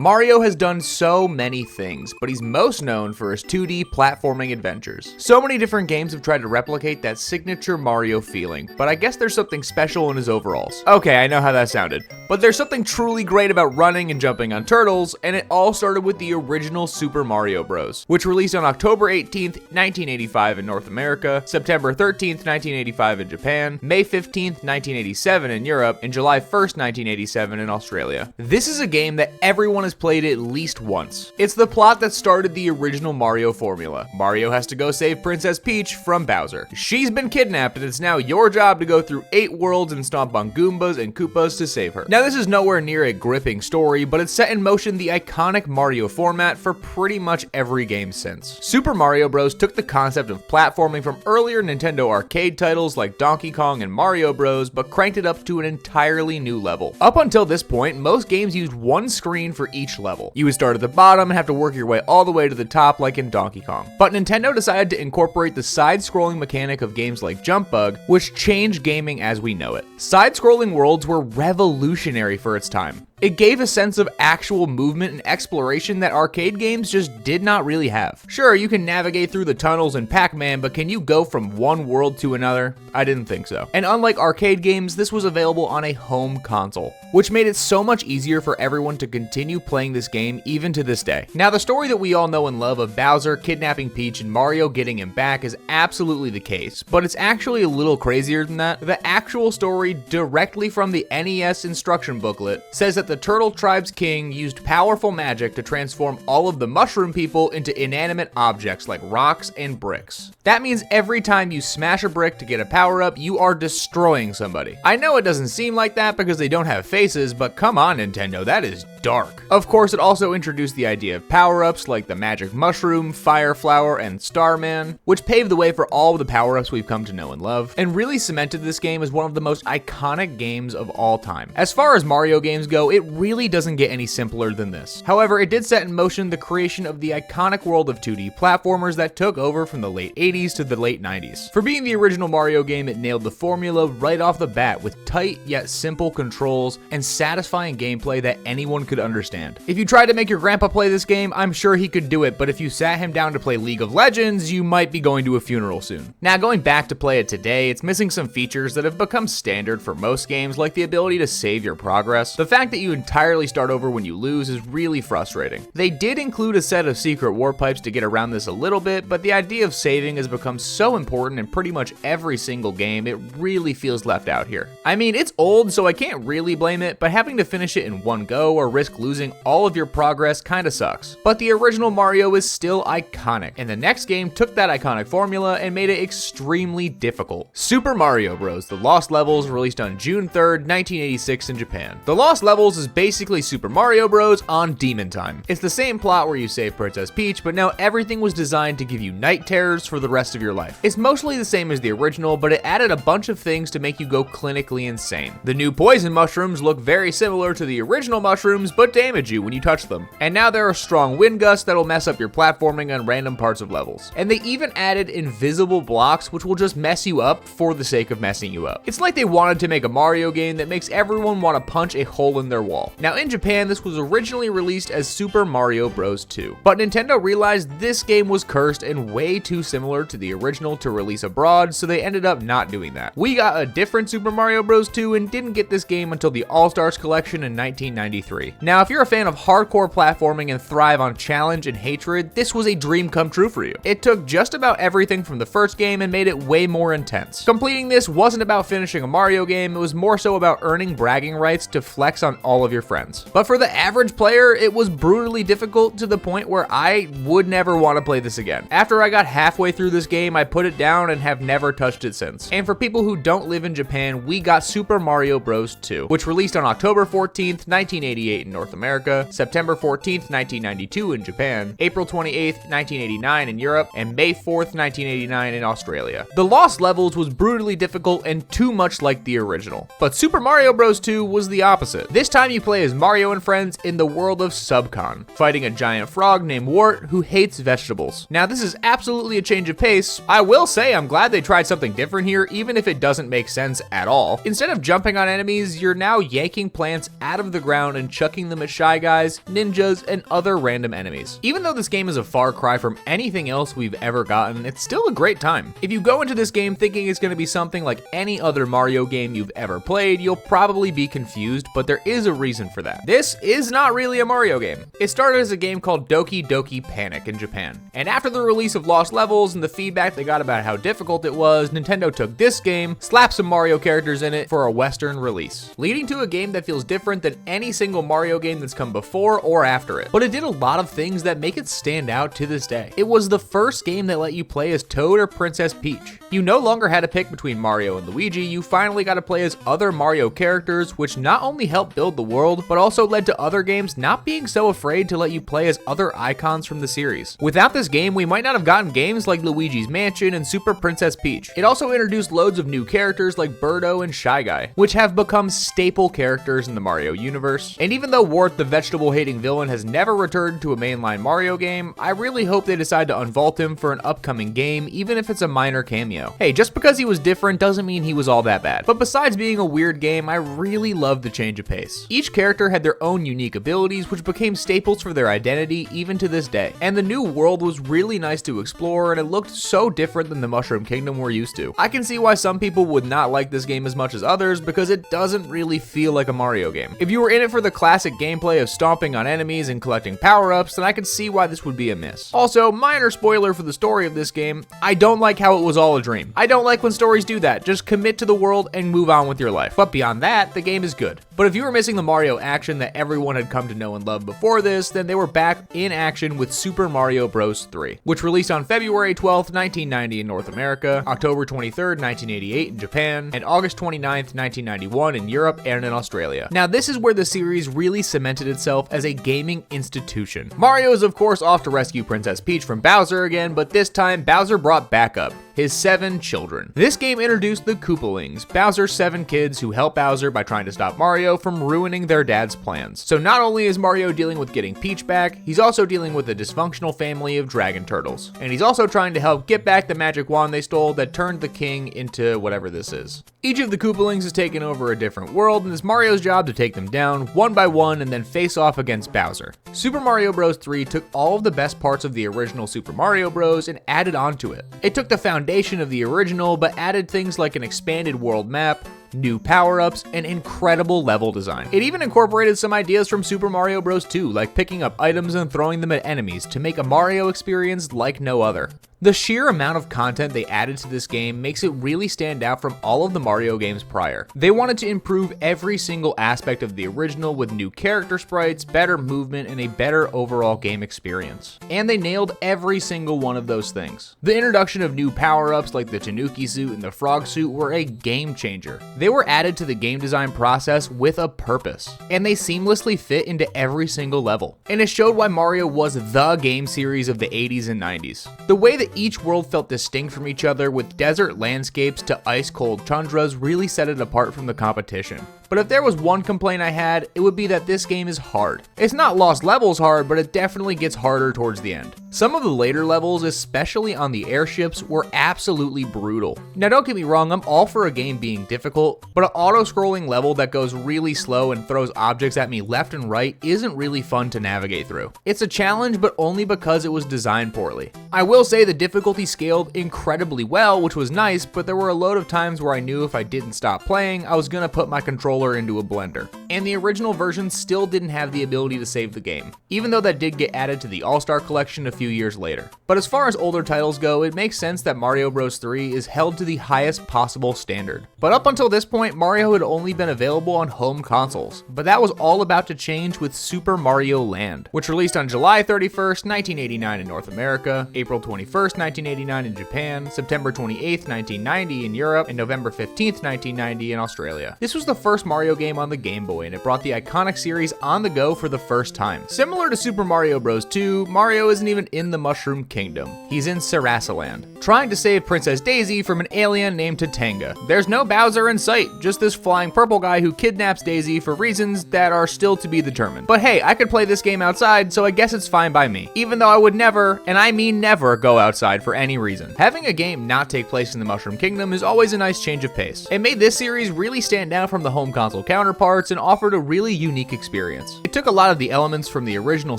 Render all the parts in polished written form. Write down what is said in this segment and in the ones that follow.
Mario has done so many things, but he's most known for his 2D platforming adventures. So many different games have tried to replicate that signature Mario feeling, but I guess there's something special in his overalls. Okay, I know how that sounded, but there's something truly great about running and jumping on turtles, and it all started with the original Super Mario Bros., which released on October 18th, 1985 in North America, September 13th, 1985 in Japan, May 15th, 1987 in Europe, and July 1st, 1987 in Australia. This is a game that everyone has played at least once. It's the plot that started the original Mario formula. Mario has to go save Princess Peach from Bowser. She's been kidnapped, and it's now your job to go through 8 worlds and stomp on Goombas and Koopas to save her. Now, this is nowhere near a gripping story, but it set in motion the iconic Mario format for pretty much every game since. Super Mario Bros. Took the concept of platforming from earlier Nintendo arcade titles like Donkey Kong and Mario Bros., but cranked it up to an entirely new level. Up until this point, most games used one screen for each level. You would start at the bottom and have to work your way all the way to the top like in Donkey Kong. But Nintendo decided to incorporate the side-scrolling mechanic of games like Jump Bug, which changed gaming as we know it. Side-scrolling worlds were revolutionary for its time. It gave a sense of actual movement and exploration that arcade games just did not really have. Sure, you can navigate through the tunnels in Pac-Man, but can you go from one world to another? I didn't think so. And unlike arcade games, this was available on a home console, which made it so much easier for everyone to continue playing this game even to this day. Now, the story that we all know and love of Bowser kidnapping Peach and Mario getting him back is absolutely the case, but it's actually a little crazier than that. The actual story, directly from the NES instruction booklet, says that the Turtle Tribe's king used powerful magic to transform all of the mushroom people into inanimate objects like rocks and bricks. That means every time you smash a brick to get a power-up, you are destroying somebody. I know it doesn't seem like that because they don't have faces, but come on, Nintendo, that is dark. Of course, it also introduced the idea of power-ups like the Magic Mushroom, Fire Flower, and Starman, which paved the way for all of the power-ups we've come to know and love, and really cemented this game as one of the most iconic games of all time. As far as Mario games go, it really doesn't get any simpler than this. However, it did set in motion the creation of the iconic world of 2D platformers that took over from the late 80s to the late 90s. For being the original Mario game, it nailed the formula right off the bat with tight yet simple controls and satisfying gameplay that anyone could understand. If you tried to make your grandpa play this game, I'm sure he could do it, but if you sat him down to play League of Legends, you might be going to a funeral soon. Now, going back to play it today, it's missing some features that have become standard for most games, like the ability to save your progress. The fact that you entirely start over when you lose is really frustrating. They did include a set of secret warp pipes to get around this a little bit, but the idea of saving has become so important in pretty much every single game, it really feels left out here. I mean, it's old, so I can't really blame it, but having to finish it in one go or risk losing all of your progress kinda sucks. But the original Mario is still iconic, and the next game took that iconic formula and made it extremely difficult. Super Mario Bros. The Lost Levels released on June 3rd, 1986 in Japan. The Lost Levels is basically Super Mario Bros. On Demon Time. It's the same plot where you save Princess Peach, but now everything was designed to give you night terrors for the rest of your life. It's mostly the same as the original, but it added a bunch of things to make you go clinically insane. The new poison mushrooms look very similar to the original mushrooms, but damage you when you touch them. And now there are strong wind gusts that'll mess up your platforming on random parts of levels. And they even added invisible blocks, which will just mess you up for the sake of messing you up. It's like they wanted to make a Mario game that makes everyone want to punch a hole in their wall. Now, in Japan, this was originally released as Super Mario Bros. 2, but Nintendo realized this game was cursed and way too similar to the original to release abroad, so they ended up not doing that. We got a different Super Mario Bros. 2 and didn't get this game until the All-Stars Collection in 1993. Now, if you're a fan of hardcore platforming and thrive on challenge and hatred, this was a dream come true for you. It took just about everything from the first game and made it way more intense. Completing this wasn't about finishing a Mario game, it was more so about earning bragging rights to flex on all of your friends. But for the average player, it was brutally difficult to the point where I would never want to play this again. After I got halfway through this game, I put it down and have never touched it since. And for people who don't live in Japan, we got Super Mario Bros. 2, which released on October 14th, 1988 in North America, September 14th, 1992 in Japan, April 28th, 1989 in Europe, and May 4th, 1989 in Australia. The Lost Levels was brutally difficult and too much like the original. But Super Mario Bros. 2 was the opposite. This time you play as Mario and friends in the world of Subcon, fighting a giant frog named Wart who hates vegetables. Now, this is absolutely a change of pace. I will say I'm glad they tried something different here, even if it doesn't make sense at all. Instead of jumping on enemies, you're now yanking plants out of the ground and chucking looking them at Shy Guys, ninjas, and other random enemies. Even though this game is a far cry from anything else we've ever gotten, it's still a great time. If you go into this game thinking it's going to be something like any other Mario game you've ever played, you'll probably be confused, but there is a reason for that. This is not really a Mario game. It started as a game called Doki Doki Panic in Japan, and after the release of Lost Levels and the feedback they got about how difficult it was, Nintendo took this game, slapped some Mario characters in it for a Western release, leading to a game that feels different than any single Mario game that's come before or after it. But it did a lot of things that make it stand out to this day. It was the first game that let you play as Toad or Princess Peach. You no longer had to pick between Mario and Luigi, you finally got to play as other Mario characters, which not only helped build the world, but also led to other games not being so afraid to let you play as other icons from the series. Without this game, we might not have gotten games like Luigi's Mansion and Super Princess Peach. It also introduced loads of new characters like Birdo and Shy Guy, which have become staple characters in the Mario universe. And even though Wart, the vegetable-hating villain, has never returned to a mainline Mario game, I really hope they decide to unvault him for an upcoming game, even if it's a minor cameo. Hey, just because he was different doesn't mean he was all that bad. But besides being a weird game, I really loved the change of pace. Each character had their own unique abilities, which became staples for their identity even to this day. And the new world was really nice to explore, and it looked so different than the Mushroom Kingdom we're used to. I can see why some people would not like this game as much as others, because it doesn't really feel like a Mario game. If you were in it for the classic gameplay of stomping on enemies and collecting power-ups, then I could see why this would be a miss. Also, minor spoiler for the story of this game, I don't like how it was all a dream. I don't like when stories do that. Just commit to the world and move on with your life. But beyond that, the game is good. But if you were missing the Mario action that everyone had come to know and love before this, then they were back in action with Super Mario Bros. 3, which released on February 12th, 1990 in North America, October 23rd, 1988 in Japan, and August 29th, 1991 in Europe and in Australia. Now, this is where the series really cemented itself as a gaming institution. Mario is of course off to rescue Princess Peach from Bowser again, but this time Bowser brought backup his 7 children. This game introduced the Koopalings, Bowser's 7 kids who help Bowser by trying to stop Mario from ruining their dad's plans. So not only is Mario dealing with getting Peach back, he's also dealing with a dysfunctional family of dragon turtles. And he's also trying to help get back the magic wand they stole that turned the king into whatever this is. Each of the Koopalings has taken over a different world, and it's Mario's job to take them down one by one and then face off against Bowser. Super Mario Bros. 3 took all of the best parts of the original Super Mario Bros. And added onto it. It took the foundation of the original, but added things like an expanded world map, new power-ups, and incredible level design. It even incorporated some ideas from Super Mario Bros. 2, like picking up items and throwing them at enemies to make a Mario experience like no other. The sheer amount of content they added to this game makes it really stand out from all of the Mario games prior. They wanted to improve every single aspect of the original with new character sprites, better movement, and a better overall game experience. And they nailed every single one of those things. The introduction of new power-ups like the Tanuki suit and the frog suit were a game changer. They were added to the game design process with a purpose, and they seamlessly fit into every single level. And it showed why Mario was the game series of the 80s and 90s. The way that each world felt distinct from each other, with desert landscapes to ice-cold tundras, really set it apart from the competition. But if there was one complaint I had, it would be that this game is hard. It's not Lost Levels hard, but it definitely gets harder towards the end. Some of the later levels, especially on the airships, were absolutely brutal. Now don't get me wrong, I'm all for a game being difficult, but an auto-scrolling level that goes really slow and throws objects at me left and right isn't really fun to navigate through. It's a challenge, but only because it was designed poorly. I will say the difficulty scaled incredibly well, which was nice, but there were a load of times where I knew if I didn't stop playing, I was gonna put my controller into a blender. And the original version still didn't have the ability to save the game, even though that did get added to the All-Star Collection a few years later. But as far as older titles go, it makes sense that Mario Bros. 3 is held to the highest possible standard. But up until this point, Mario had only been available on home consoles. But that was all about to change with Super Mario Land, which released on July 31st, 1989 in North America, April 21st, 1989 in Japan, September 28th, 1990 in Europe, and November 15th, 1990 in Australia. This was the first Mario game on the Game Boy, and it brought the iconic series on the go for the first time. Similar to Super Mario Bros. 2, Mario isn't even in the Mushroom Kingdom. He's in Sarasaland, trying to save Princess Daisy from an alien named Tatanga. There's no Bowser in sight, just this flying purple guy who kidnaps Daisy for reasons that are still to be determined. But hey, I could play this game outside, so I guess it's fine by me, even though I would never, and I mean never, go outside for any reason. Having a game not take place in the Mushroom Kingdom is always a nice change of pace. It made this series really stand out from the home console counterparts, and offered a really unique experience. It took a lot of the elements from the original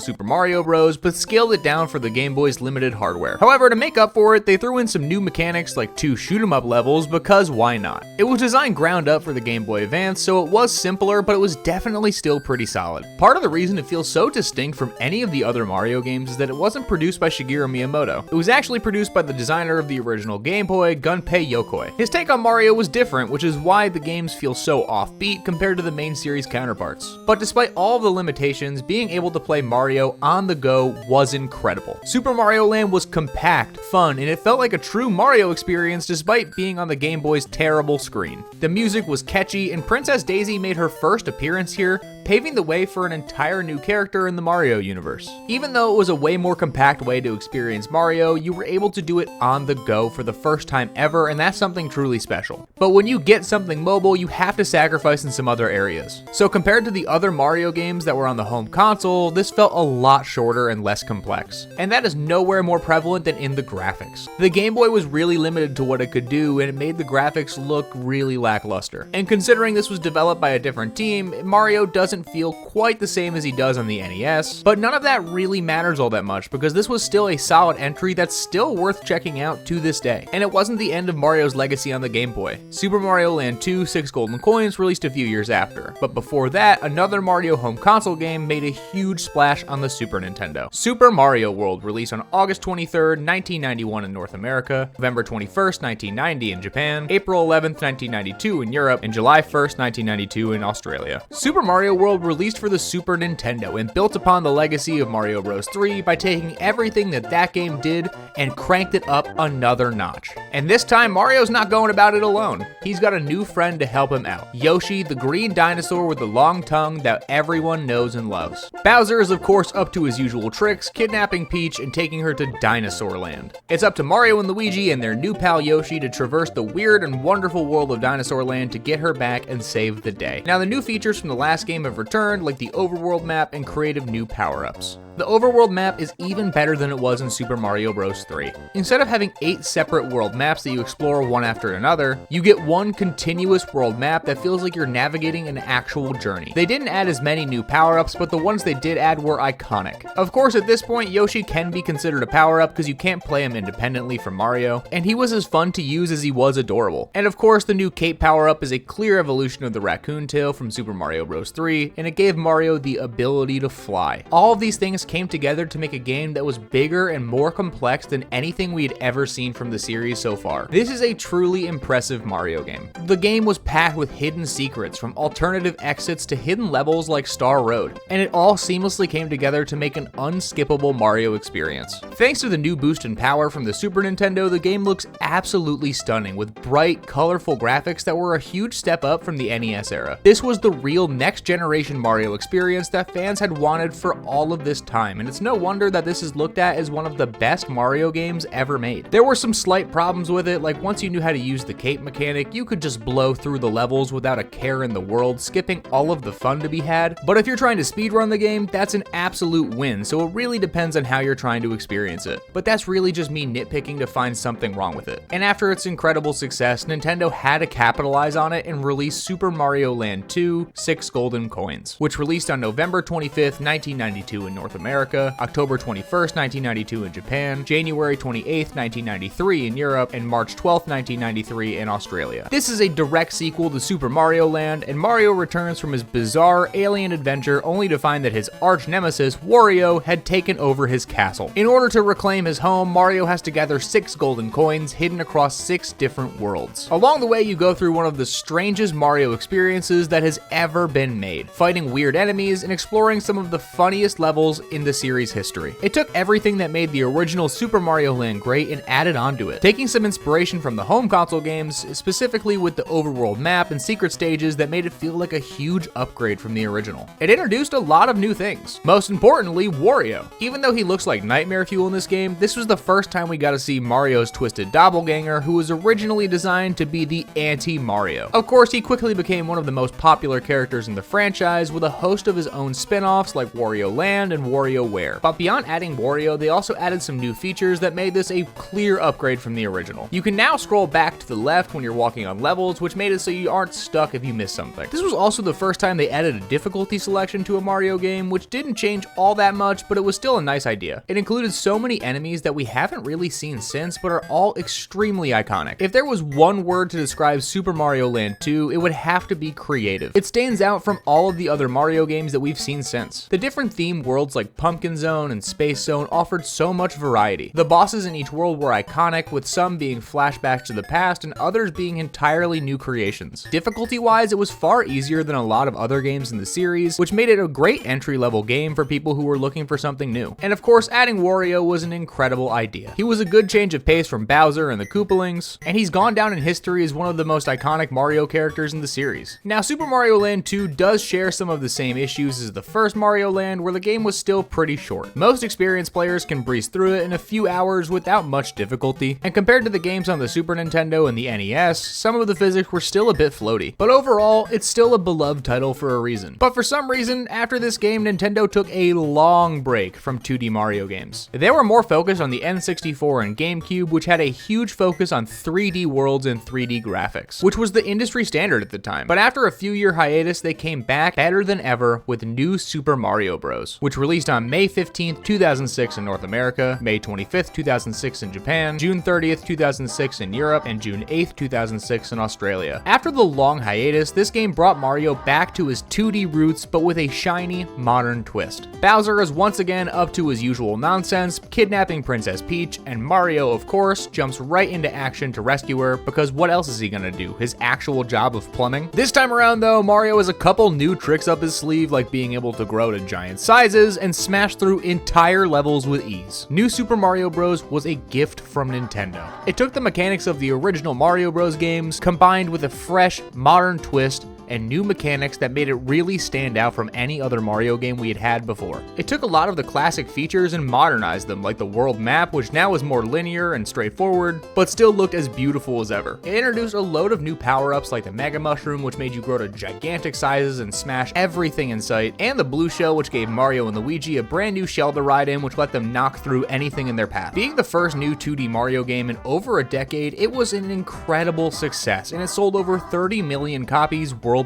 Super Mario Bros, but scaled it down for the Game Boy's limited hardware. However, to make up for it, they threw in some new mechanics like 2 shoot-'em-up levels, because why not? It was designed ground up for the Game Boy Advance, so it was simpler, but it was definitely still pretty solid. Part of the reason it feels so distinct from any of the other Mario games is that it wasn't produced by Shigeru Miyamoto. It was actually produced by the designer of the original Game Boy, Gunpei Yokoi. His take on Mario was different, which is why the games feel so offbeat compared to the main series counterparts. But despite all the limitations, being able to play Mario on the go was incredible. Super Mario Land was compact, fun, and it felt like a true Mario experience despite being on the Game Boy's terrible screen. The music was catchy, and Princess Daisy made her first appearance here, paving the way for an entire new character in the Mario universe. Even though it was a way more compact way to experience Mario, you were able to do it on the go for the first time ever, and that's something truly special. But when you get something mobile, you have to sacrifice in some other areas. So compared to the other Mario games that were on the home console, this felt a lot shorter and less complex. And that is nowhere more prevalent than in the graphics. The Game Boy was really limited to what it could do, and it made the graphics look really lackluster. And considering this was developed by a different team, Mario doesn't feel quite the same as he does on the NES, but none of that really matters all that much because this was still a solid entry that's still worth checking out to this day. And it wasn't the end of Mario's legacy on the Game Boy. Super Mario Land 2 6 Golden Coins released a few years after, but before that, another Mario home console game made a huge splash on the Super Nintendo. Super Mario World released on August 23rd, 1991 in North America, November 21st, 1990 in Japan, April 11th, 1992 in Europe, and July 1st, 1992 in Australia. Super Mario World released for the Super Nintendo and built upon the legacy of Mario Bros. 3 by taking everything that game did and cranked it up another notch. And this time, Mario's not going about it alone. He's got a new friend to help him out. Yoshi, the green dinosaur with the long tongue that everyone knows and loves. Bowser is of course up to his usual tricks, kidnapping Peach and taking her to Dinosaur Land. It's up to Mario and Luigi and their new pal Yoshi to traverse the weird and wonderful world of Dinosaur Land to get her back and save the day. Now the new features from the last game have returned, like the overworld map and creative new power-ups. The overworld map is even better than it was in Super Mario Bros. 3. Instead of having 8 separate world maps that you explore one after another, you get one continuous world map that feels like you're navigating an actual journey. They didn't add as many new power-ups, but the ones they did add were iconic. Of course, at this point, Yoshi can be considered a power-up because you can't play him independently from Mario, and he was as fun to use as he was adorable. And of course, the new cape power-up is a clear evolution of the raccoon tail from Super Mario Bros. 3, and it gave Mario the ability to fly. All of these things came together to make a game that was bigger and more complex than anything we had ever seen from the series so far. This is a truly impressive Mario game. The game was packed with hidden secrets, from alternative exits to hidden levels like Star Road, and it all seamlessly came together to make an unskippable Mario experience. Thanks to the new boost in power from the Super Nintendo, the game looks absolutely stunning with bright, colorful graphics that were a huge step up from the NES era. This was the real next generation Mario experience that fans had wanted for all of this time, and it's no wonder that this is looked at as one of the best Mario games ever made. There were some slight problems with it, like once you knew how to use the cape mechanic, you could just blow through the levels without a care in the world, skipping all of the fun to be had. But if you're trying to speedrun the game, that's an absolute win, so it really depends on how you're trying to experience it. But that's really just me nitpicking to find something wrong with it. And after its incredible success, Nintendo had to capitalize on it and release Super Mario Land 2 6 Golden Coins, which released on November 25th, 1992 in North America, October 21st, 1992 in Japan, January 28th, 1993 in Europe, and March 12th, 1993 in Australia. This is a direct sequel to Super Mario Land, and Mario returns from his bizarre alien adventure only to find that his arch nemesis, Wario, had taken over his castle. In order to reclaim his home, Mario has to gather 6 golden coins hidden across 6 different worlds. Along the way, you go through one of the strangest Mario experiences that has ever been made, fighting weird enemies and exploring some of the funniest levels in the series history. It took everything that made the original Super Mario Land great and added onto it, taking some inspiration from the home console games, specifically with the overworld map and secret stages that made it feel like a huge upgrade from the original. It introduced a lot of new things, most importantly, Wario. Even though he looks like nightmare fuel in this game, this was the first time we got to see Mario's twisted doppelganger, who was originally designed to be the anti-Mario. Of course, he quickly became one of the most popular characters in the franchise, franchise with a host of his own spin-offs like Wario Land and WarioWare. But beyond adding Wario, they also added some new features that made this a clear upgrade from the original. You can now scroll back to the left when you're walking on levels, which made it so you aren't stuck if you miss something. This was also the first time they added a difficulty selection to a Mario game, which didn't change all that much, but it was still a nice idea. It included so many enemies that we haven't really seen since, but are all extremely iconic. If there was one word to describe Super Mario Land 2, it would have to be creative. It stands out from all of the other Mario games that we've seen since. The different themed worlds like Pumpkin Zone and Space Zone offered so much variety. The bosses in each world were iconic, with some being flashbacks to the past and others being entirely new creations. Difficulty-wise, it was far easier than a lot of other games in the series, which made it a great entry-level game for people who were looking for something new. And of course, adding Wario was an incredible idea. He was a good change of pace from Bowser and the Koopalings, and he's gone down in history as one of the most iconic Mario characters in the series. Now, Super Mario Land 2 does share some of the same issues as the first Mario Land, where the game was still pretty short. Most experienced players can breeze through it in a few hours without much difficulty, and compared to the games on the Super Nintendo and the NES, some of the physics were still a bit floaty. But overall, it's still a beloved title for a reason. But for some reason, after this game, Nintendo took a long break from 2D Mario games. They were more focused on the N64 and GameCube, which had a huge focus on 3D worlds and 3D graphics, which was the industry standard at the time. But after a few-year hiatus, they came back better than ever with New Super Mario Bros., which released on May 15th, 2006 in North America, May 25th, 2006 in Japan, June 30th, 2006 in Europe, and June 8th, 2006 in Australia. After the long hiatus, this game brought Mario back to his 2D roots, but with a shiny, modern twist. Bowser is once again up to his usual nonsense, kidnapping Princess Peach, and Mario, of course, jumps right into action to rescue her, because what else is he gonna do? His actual job of plumbing? This time around though, Mario has a couple new tricks up his sleeve, like being able to grow to giant sizes and smash through entire levels with ease. New Super Mario Bros. Was a gift from Nintendo. It took the mechanics of the original Mario Bros. Games, combined with a fresh, modern twist, and new mechanics that made it really stand out from any other Mario game we had had before. It took a lot of the classic features and modernized them, like the world map, which now is more linear and straightforward, but still looked as beautiful as ever. It introduced a load of new power-ups like the Mega Mushroom, which made you grow to gigantic sizes and smash everything in sight, and the Blue Shell, which gave Mario and Luigi a brand new shell to ride in, which let them knock through anything in their path. Being the first new 2D Mario game in over a decade, it was an incredible success, and it sold over 30 million copies worldwide.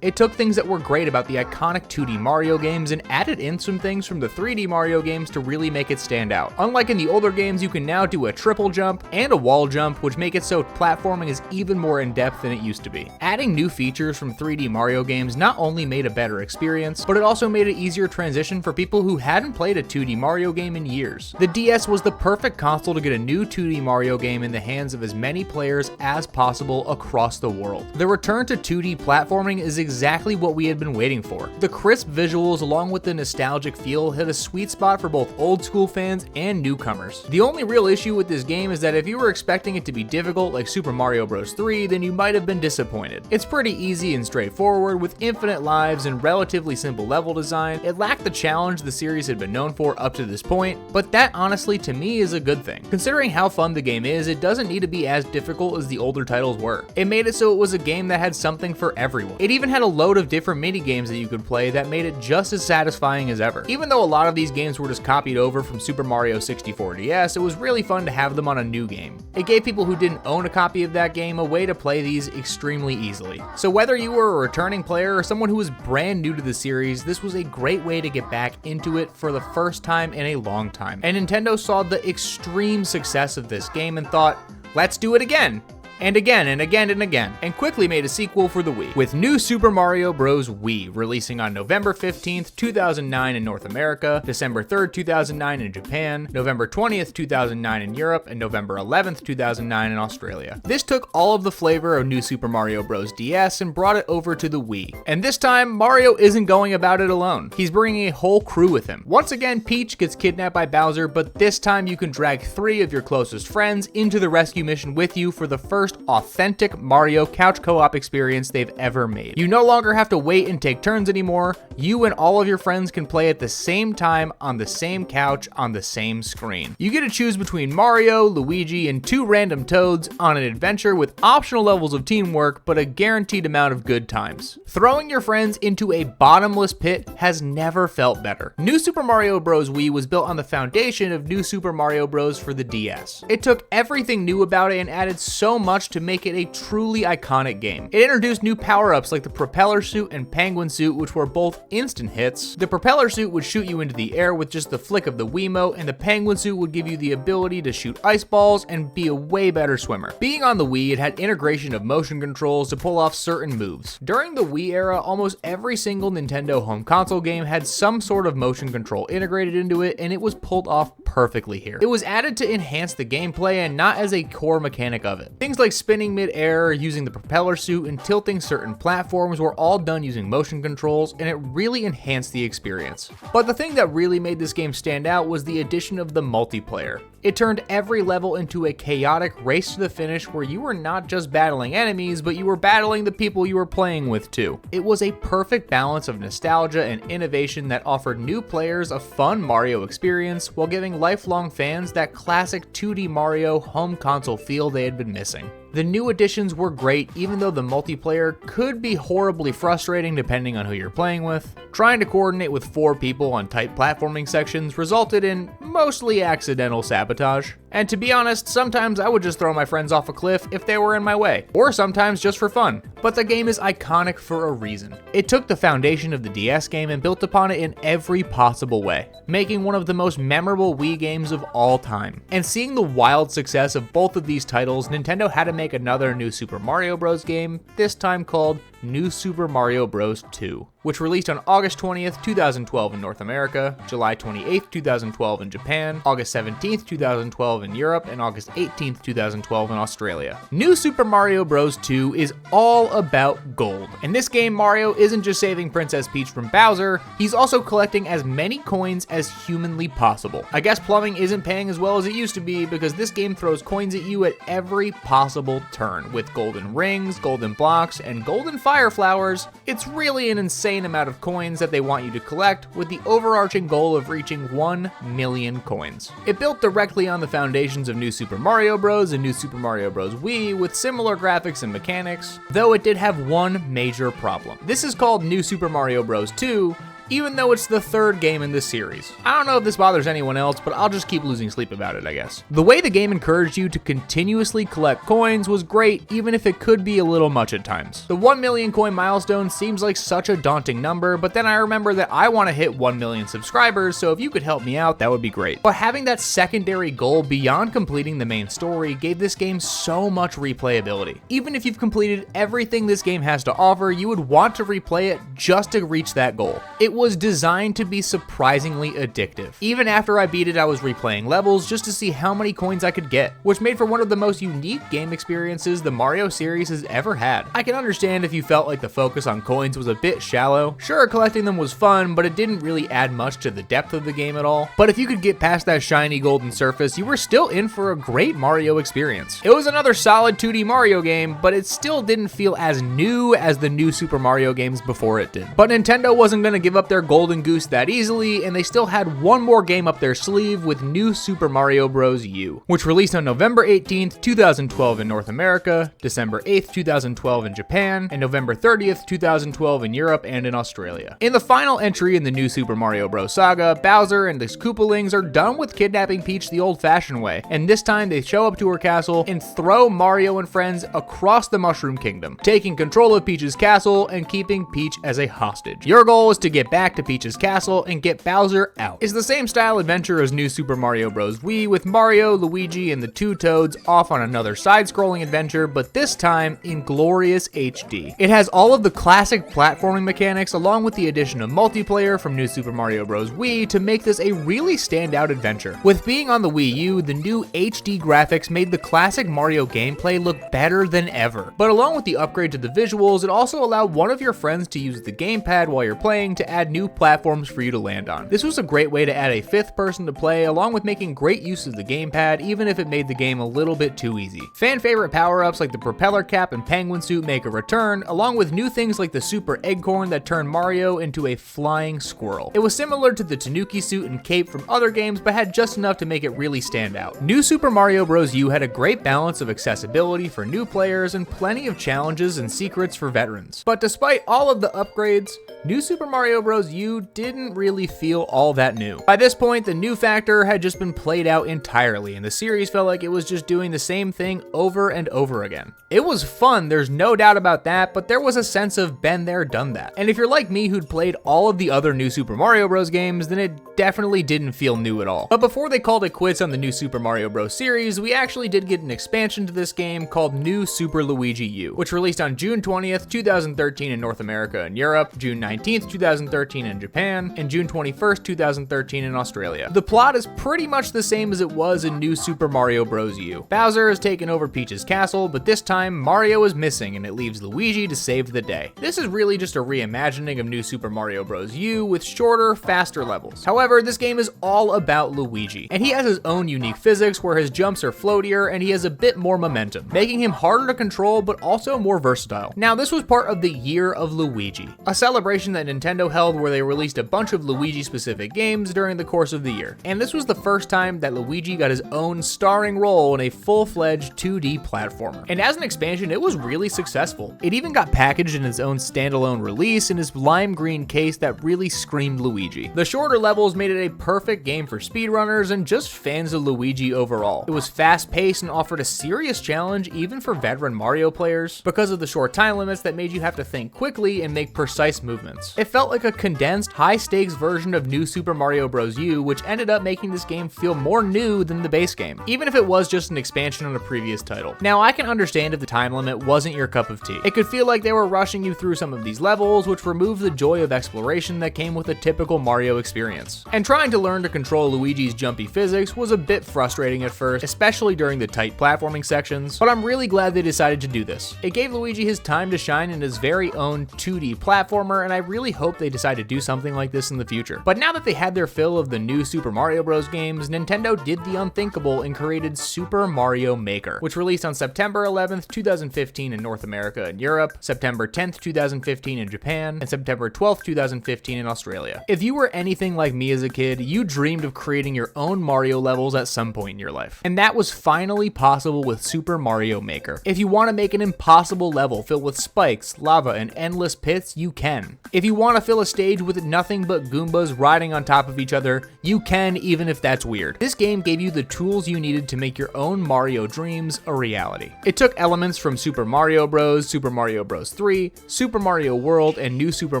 It took things that were great about the iconic 2D Mario games and added in some things from the 3D Mario games to really make it stand out. Unlike in the older games, you can now do a triple jump and a wall jump, which make it so platforming is even more in-depth than it used to be. Adding new features from 3D Mario games not only made a better experience, but it also made an easier transition for people who hadn't played a 2D Mario game in years. The DS was the perfect console to get a new 2D Mario game in the hands of as many players as possible across the world. The return to 2D platforming is exactly what we had been waiting for. The crisp visuals along with the nostalgic feel hit a sweet spot for both old school fans and newcomers. The only real issue with this game is that if you were expecting it to be difficult like Super Mario Bros. 3, then you might have been disappointed. It's pretty easy and straightforward with infinite lives and relatively simple level design. It lacked the challenge the series had been known for up to this point, but that honestly to me is a good thing. Considering how fun the game is, it doesn't need to be as difficult as the older titles were. It made it so it was a game that had something for everyone. It even had a load of different mini games that you could play that made it just as satisfying as ever. Even though a lot of these games were just copied over from Super Mario 64 DS, it was really fun to have them on a new game. It gave people who didn't own a copy of that game a way to play these extremely easily. So whether you were a returning player or someone who was brand new to the series, this was a great way to get back into it for the first time in a long time. And Nintendo saw the extreme success of this game and thought, let's do it again. And again and again and again, and quickly made a sequel for the Wii, with New Super Mario Bros. Wii releasing on November 15th, 2009 in North America, December 3rd, 2009 in Japan, November 20th, 2009 in Europe, and November 11th, 2009 in Australia. This took all of the flavor of New Super Mario Bros. DS and brought it over to the Wii. And this time, Mario isn't going about it alone. He's bringing a whole crew with him. Once again, Peach gets kidnapped by Bowser, but this time you can drag 3 of your closest friends into the rescue mission with you for the first first authentic Mario couch co-op experience they've ever made. You no longer have to wait and take turns anymore. You and all of your friends can play at the same time on the same couch on the same screen. You get to choose between Mario, Luigi, and 2 random Toads on an adventure with optional levels of teamwork, but a guaranteed amount of good times. Throwing your friends into a bottomless pit has never felt better. New Super Mario Bros. Wii was built on the foundation of New Super Mario Bros. For the DS. It took everything new about it and added so much to make it a truly iconic game. It introduced new power-ups like the propeller suit and penguin suit, which were both instant hits. The propeller suit would shoot you into the air with just the flick of the Wiimote, and the penguin suit would give you the ability to shoot ice balls and be a way better swimmer. Being on the Wii, it had integration of motion controls to pull off certain moves. During the Wii era, almost every single Nintendo home console game had some sort of motion control integrated into it, and it was pulled off perfectly here. It was added to enhance the gameplay and not as a core mechanic of it. Things like spinning mid-air, using the propeller suit, and tilting certain platforms were all done using motion controls, and it really enhanced the experience. But the thing that really made this game stand out was the addition of the multiplayer. It turned every level into a chaotic race to the finish where you were not just battling enemies, but you were battling the people you were playing with too. It was a perfect balance of nostalgia and innovation that offered new players a fun Mario experience while giving lifelong fans that classic 2D Mario home console feel they had been missing. The new additions were great, even though the multiplayer could be horribly frustrating depending on who you're playing with. Trying to coordinate with 4 people on tight platforming sections resulted in mostly accidental sabotage. And to be honest, sometimes I would just throw my friends off a cliff if they were in my way, or sometimes just for fun. But the game is iconic for a reason. It took the foundation of the DS game and built upon it in every possible way, making one of the most memorable Wii games of all time. And seeing the wild success of both of these titles, Nintendo had to make another New Super Mario Bros. Game, this time called New Super Mario Bros. 2, which released on August 20th, 2012 in North America, July 28th, 2012 in Japan, August 17th, 2012 in Europe, and August 18th, 2012 in Australia. New Super Mario Bros. 2 is all about gold. In this game, Mario isn't just saving Princess Peach from Bowser, he's also collecting as many coins as humanly possible. I guess plumbing isn't paying as well as it used to be because this game throws coins at you at every possible turn, with golden rings, golden blocks, and golden fire flowers. It's really an insane amount of coins that they want you to collect, with the overarching goal of reaching 1 million coins. It built directly on the foundations of New Super Mario Bros. And New Super Mario Bros. Wii with similar graphics and mechanics, though it did have one major problem. This is called New Super Mario Bros. 2, even though it's the 3rd game in this series. I don't know if this bothers anyone else, but I'll just keep losing sleep about it, I guess. The way the game encouraged you to continuously collect coins was great, even if it could be a little much at times. The 1 million coin milestone seems like such a daunting number, but then I remember that I want to hit 1 million subscribers, so if you could help me out, that would be great. But having that secondary goal beyond completing the main story gave this game so much replayability. Even if you've completed everything this game has to offer, you would want to replay it just to reach that goal. It was designed to be surprisingly addictive. Even after I beat it, I was replaying levels just to see how many coins I could get, which made for one of the most unique game experiences the Mario series has ever had. I can understand if you felt like the focus on coins was a bit shallow. Sure, collecting them was fun, but it didn't really add much to the depth of the game at all. But if you could get past that shiny golden surface, you were still in for a great Mario experience. It was another solid 2D Mario game, but it still didn't feel as new as the new Super Mario games before it did. But Nintendo wasn't gonna give up their golden goose that easily, and they still had one more game up their sleeve with New Super Mario Bros. U, which released on November 18th, 2012 in North America, December 8th, 2012 in Japan, and November 30th, 2012 in Europe and in Australia. In the final entry in the New Super Mario Bros. Saga, Bowser and his Koopalings are done with kidnapping Peach the old-fashioned way, and this time they show up to her castle and throw Mario and friends across the Mushroom Kingdom, taking control of Peach's castle and keeping Peach as a hostage. Your goal is to get back to Peach's castle and get Bowser out. It's the same style adventure as New Super Mario Bros. Wii, with Mario, Luigi, and the 2 Toads off on another side-scrolling adventure, but this time in glorious HD. It has all of the classic platforming mechanics along with the addition of multiplayer from New Super Mario Bros. Wii to make this a really standout adventure. With being on the Wii U, the new HD graphics made the classic Mario gameplay look better than ever. But along with the upgrade to the visuals, it also allowed one of your friends to use the gamepad while you're playing to add had new platforms for you to land on. This was a great way to add a fifth person to play, along with making great use of the gamepad, even if it made the game a little bit too easy. Fan favorite power-ups like the propeller cap and penguin suit make a return, along with new things like the super eggcorn that turned Mario into a flying squirrel. It was similar to the Tanuki suit and cape from other games, but had just enough to make it really stand out. New Super Mario Bros. U had a great balance of accessibility for new players and plenty of challenges and secrets for veterans. But despite all of the upgrades, New Super Mario Bros. U didn't really feel all that new. By this point, the new factor had just been played out entirely, and the series felt like it was just doing the same thing over and over again. It was fun, there's no doubt about that, but there was a sense of been there, done that. And if you're like me who'd played all of the other New Super Mario Bros. Games, then it definitely didn't feel new at all. But before they called it quits on the New Super Mario Bros. Series, we actually did get an expansion to this game called New Super Luigi U, which released on June 20th, 2013 in North America and Europe, June 19th, 2013 in Japan, and June 21st, 2013 in Australia. The plot is pretty much the same as it was in New Super Mario Bros. U. Bowser has taken over Peach's castle, but this time Mario is missing and it leaves Luigi to save the day. This is really just a reimagining of New Super Mario Bros. U with shorter, faster levels. However, this game is all about Luigi, and he has his own unique physics where his jumps are floatier and he has a bit more momentum, making him harder to control but also more versatile. Now, this was part of the Year of Luigi, a celebration that Nintendo held where they released a bunch of Luigi-specific games during the course of the year, and this was the first time that Luigi got his own starring role in a full-fledged 2D platformer. And as an expansion, it was really successful. It even got packaged in its own standalone release in his lime green case that really screamed Luigi. The shorter levels made it a perfect game for speedrunners and just fans of Luigi overall. It was fast-paced and offered a serious challenge even for veteran Mario players because of the short time limits that made you have to think quickly and make precise movements. It felt like a condensed, high-stakes version of New Super Mario Bros. U, which ended up making this game feel more new than the base game, even if it was just an expansion on a previous title. Now, I can understand if the time limit wasn't your cup of tea. It could feel like they were rushing you through some of these levels, which removed the joy of exploration that came with a typical Mario experience. And trying to learn to control Luigi's jumpy physics was a bit frustrating at first, especially during the tight platforming sections, but I'm really glad they decided to do this. It gave Luigi his time to shine in his very own 2D platformer, and I really hope they decide to do something like this in the future. But now that they had their fill of the new Super Mario Bros. Games, Nintendo did the unthinkable and created Super Mario Maker, which released on September 11th, 2015 in North America and Europe, September 10th, 2015 in Japan, and September 12th, 2015 in Australia. If you were anything like me as a kid, you dreamed of creating your own Mario levels at some point in your life. And that was finally possible with Super Mario Maker. If you want to make an impossible level filled with spikes, lava, and endless pits, you can. If you want to fill a stage with nothing but Goombas riding on top of each other, you can, even if that's weird. This game gave you the tools you needed to make your own Mario dreams a reality. It took elements from Super Mario Bros., Super Mario Bros. 3, Super Mario World, and New Super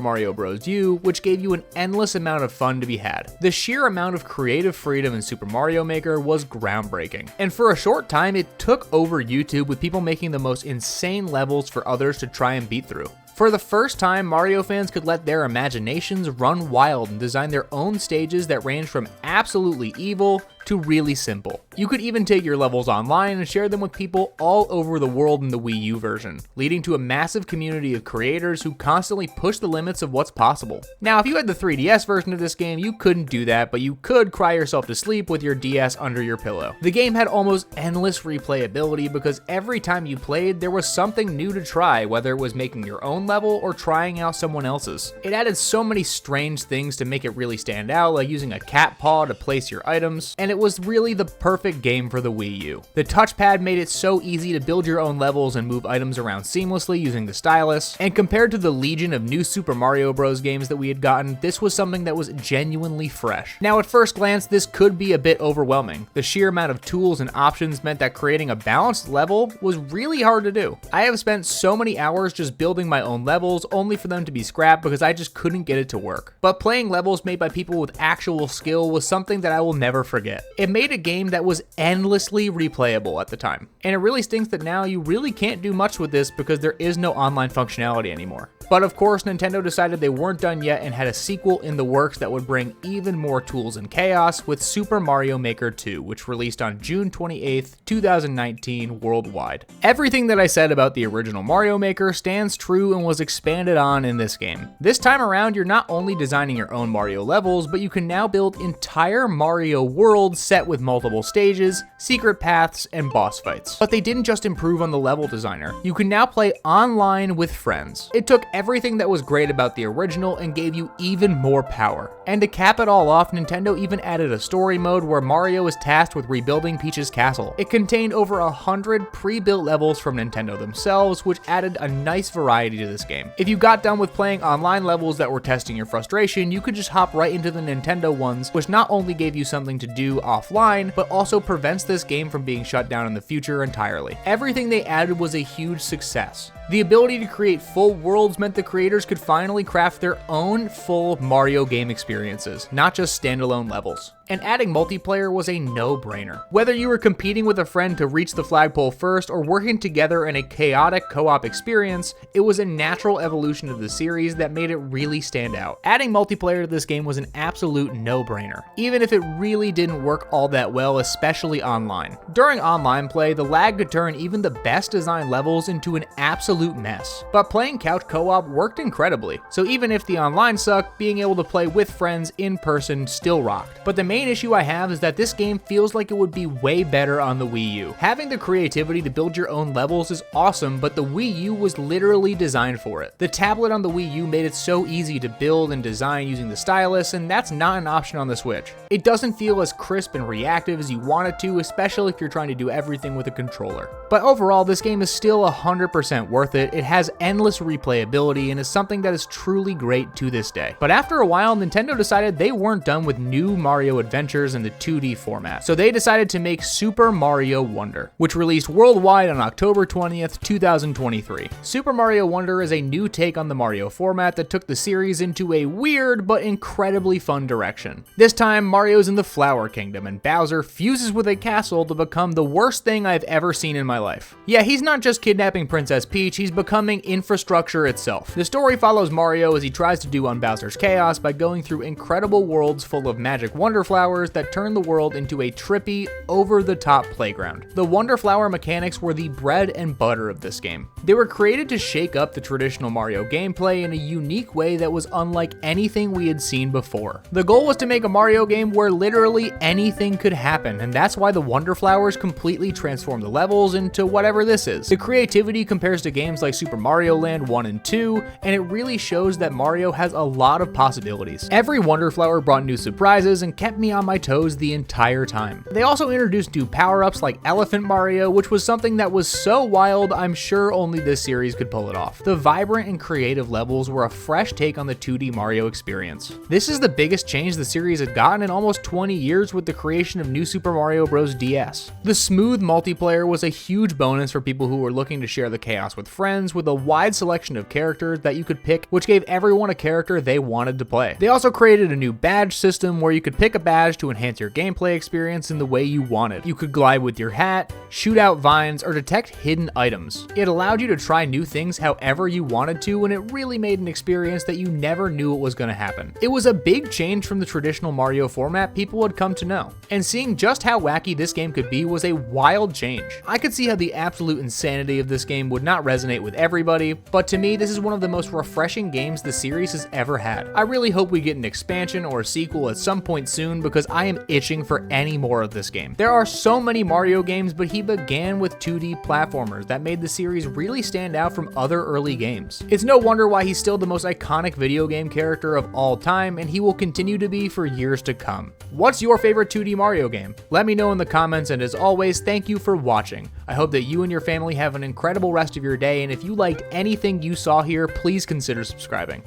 Mario Bros. U, which gave you an endless amount of fun to be had. The sheer amount of creative freedom in Super Mario Maker was groundbreaking. And for a short time, it took over YouTube with people making the most insane levels for others to try and beat through. For the first time, Mario fans could let their imaginations run wild and design their own stages that range from absolutely evil to really simple. You could even take your levels online and share them with people all over the world in the Wii U version, leading to a massive community of creators who constantly push the limits of what's possible. Now, if you had the 3DS version of this game, you couldn't do that, but you could cry yourself to sleep with your DS under your pillow. The game had almost endless replayability because every time you played, there was something new to try, whether it was making your own level or trying out someone else's. It added so many strange things to make it really stand out, like using a cat paw to place your items, and it was really the perfect game for the Wii U. The touchpad made it so easy to build your own levels and move items around seamlessly using the stylus, and compared to the legion of new Super Mario Bros. Games that we had gotten, this was something that was genuinely fresh. Now, at first glance, this could be a bit overwhelming. The sheer amount of tools and options meant that creating a balanced level was really hard to do. I have spent so many hours just building my own levels only for them to be scrapped because I just couldn't get it to work. But playing levels made by people with actual skill was something that I will never forget. It made a game that was endlessly replayable at the time. And it really stinks that now you really can't do much with this because there is no online functionality anymore. But of course, Nintendo decided they weren't done yet and had a sequel in the works that would bring even more tools and chaos with Super Mario Maker 2, which released on June 28th, 2019 worldwide. Everything that I said about the original Mario Maker stands true and was expanded on in this game. This time around, you're not only designing your own Mario levels, but you can now build entire Mario worlds set with multiple stages, secret paths, and boss fights. But they didn't just improve on the level designer. You can now play online with friends. It took everything that was great about the original and gave you even more power. And to cap it all off, Nintendo even added a story mode where Mario is tasked with rebuilding Peach's castle. It contained over 100 pre-built levels from Nintendo themselves, which added a nice variety to this game. If you got done with playing online levels that were testing your frustration, you could just hop right into the Nintendo ones, which not only gave you something to do offline, but also prevents this game from being shut down in the future entirely. Everything they added was a huge success. The ability to create full worlds meant the creators could finally craft their own full Mario game experiences, not just standalone levels. And adding multiplayer was a no-brainer. Whether you were competing with a friend to reach the flagpole first or working together in a chaotic co-op experience, it was a natural evolution of the series that made it really stand out. Adding multiplayer to this game was an absolute no-brainer, even if it really didn't work all that well, especially online. During online play, the lag could turn even the best designed levels into an absolute mess. But playing couch co-op worked incredibly, so even if the online sucked, being able to play with friends in person still rocked. But the main issue I have is that this game feels like it would be way better on the Wii U. Having the creativity to build your own levels is awesome, but the Wii U was literally designed for it. The tablet on the Wii U made it so easy to build and design using the stylus, and that's not an option on the Switch. It doesn't feel as crisp and reactive as you want it to, especially if you're trying to do everything with a controller. But overall, this game is still 100% worth it. It has endless replayability and is something that is truly great to this day. But after a while, Nintendo decided they weren't done with new Mario adventures in the 2D format, so they decided to make Super Mario Wonder, which released worldwide on October 20th, 2023. Super Mario Wonder is a new take on the Mario format that took the series into a weird but incredibly fun direction. This time, Mario's in the Flower Kingdom, and Bowser fuses with a castle to become the worst thing I've ever seen in my life. Yeah, he's not just kidnapping Princess Peach, he's becoming infrastructure itself. The story follows Mario as he tries to do on Bowser's chaos by going through incredible worlds full of magic wonder flowers that turn the world into a trippy, over-the-top playground. The wonder flower mechanics were the bread and butter of this game. They were created to shake up the traditional Mario gameplay in a unique way that was unlike anything we had seen before. The goal was to make a Mario game where literally anything could happen, and that's why the wonder flowers completely transform the levels into whatever this is. The creativity compares to games like Super Mario Land 1 and 2, and it really shows that Mario has a lot of possibilities. Every wonder flower brought new surprises and kept me on my toes the entire time. They also introduced new power-ups like Elephant Mario, which was something that was so wild I'm sure only this series could pull it off. The vibrant and creative levels were a fresh take on the 2D Mario experience. This is the biggest change the series had gotten in almost 20 years with the creation of New Super Mario Bros. DS. The smooth multiplayer was a huge bonus for people who were looking to share the chaos with friends, with a wide selection of characters that you could pick, which gave everyone a character they wanted to play. They also created a new badge system where you could pick a badge to enhance your gameplay experience in the way you wanted. You could glide with your hat, shoot out vines, or detect hidden items. It allowed you to try new things however you wanted to, and it really made an experience that you never knew it was going to happen. It was a big change from the traditional Mario format people had come to know, and seeing just how wacky this game could be was a wild change. I could see how the absolute insanity of this game would not resonate with everybody, but to me this is one of the most refreshing games the series has ever had. I really hope we get an expansion or a sequel at some point soon because I am itching for any more of this game. There are so many Mario games, but he began with 2D platformers that made the series really stand out from other early games. It's no wonder why he's still the most iconic video game character of all time, and he will continue to be for years to come. What's your favorite 2D Mario game? Let me know in the comments, and as always, thank you for watching. I hope that you and your family have an incredible rest of your day, and if you liked anything you saw here, please consider subscribing.